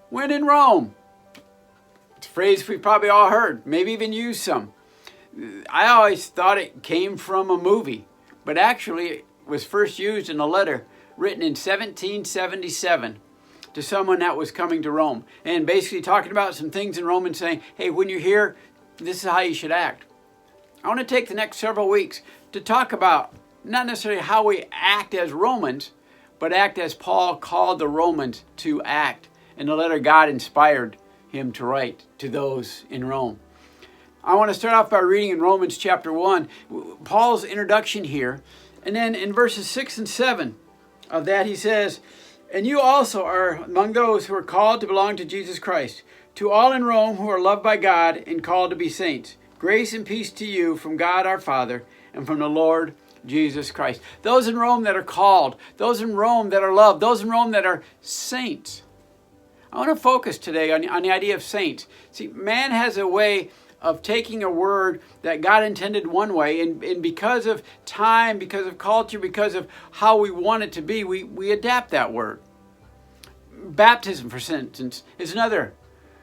When in Rome. It's a phrase we've probably all heard, maybe even used some. I always thought it came from a movie, but actually it was first used in a letter written in 1777 to someone that was coming to Rome, and basically talking about some things in Rome and saying, hey, when you're here, this is how you should act. I want to take the next several weeks to talk about not necessarily how we act as Romans, but act as Paul called the Romans to act in the letter God inspired him to write to those in Rome. I want to start off by reading in Romans chapter 1, Paul's introduction here. And then in verses 6 and 7 of that he says, and you also are among those who are called to belong to Jesus Christ. To all in Rome who are loved by God and called to be saints, grace and peace to you from God our Father and from the Lord Jesus Christ. Those in Rome that are called, those in Rome that are loved, those in Rome that are saints. I want to focus today on the idea of saints. See, man has a way of taking a word that God intended one way, and because of time, because of culture, because of how we want it to be, we adapt that word. Baptism, for instance, is another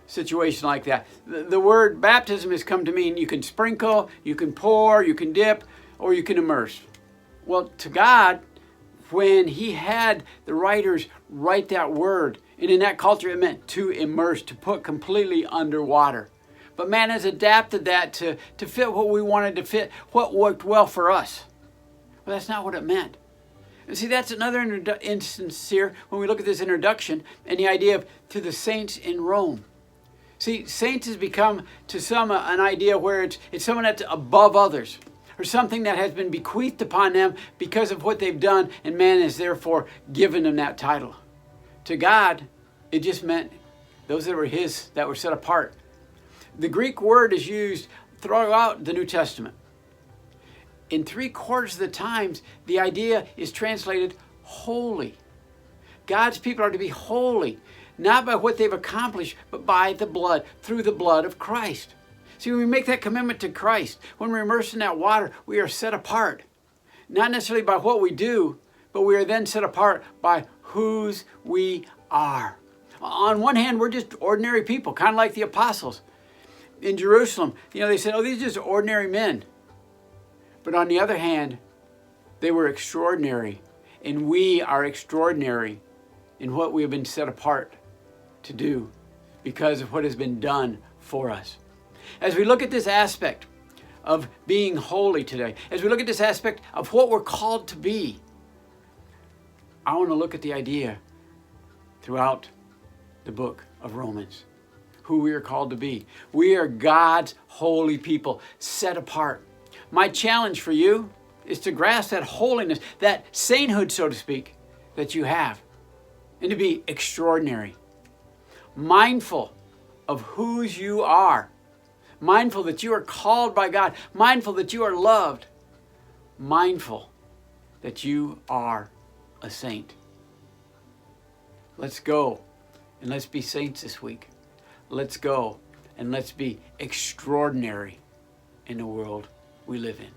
situation like that. The word baptism has come to mean you can sprinkle, you can pour, you can dip, or you can immerse. Well, to God, when he had the writers write that word, and in that culture it meant to immerse, to put completely underwater. But man has adapted that to fit what we wanted to fit, what worked well for us. Well, that's not what it meant. And see, that's another instance here when we look at this introduction and the idea of to the saints in Rome. See, saints has become to some an idea where it's someone that's above others, or something that has been bequeathed upon them because of what they've done, and man has therefore given them that title. To God, it just meant those that were his, that were set apart. The Greek word is used throughout the New Testament. In 3/4 of the times, the idea is translated holy. God's people are to be holy, not by what they've accomplished, but by the blood, through the blood of Christ. See, when we make that commitment to Christ, when we're immersed in that water, we are set apart. Not necessarily by what we do, but we are then set apart by whose we are. On one hand, we're just ordinary people, kind of like the apostles. In Jerusalem, they said, oh, these are just ordinary men. But on the other hand, they were extraordinary. And we are extraordinary in what we have been set apart to do because of what has been done for us. As we look at this aspect of being holy today, as we look at this aspect of what we're called to be, I want to look at the idea throughout the book of Romans. Who we are called to be. We are God's holy people, set apart. My challenge for you is to grasp that holiness, that sainthood, so to speak, that you have, and to be extraordinary. Mindful of whose you are. Mindful that you are called by God. Mindful that you are loved. Mindful that you are a saint. Let's go and let's be saints this week. Let's go and let's be extraordinary in the world we live in.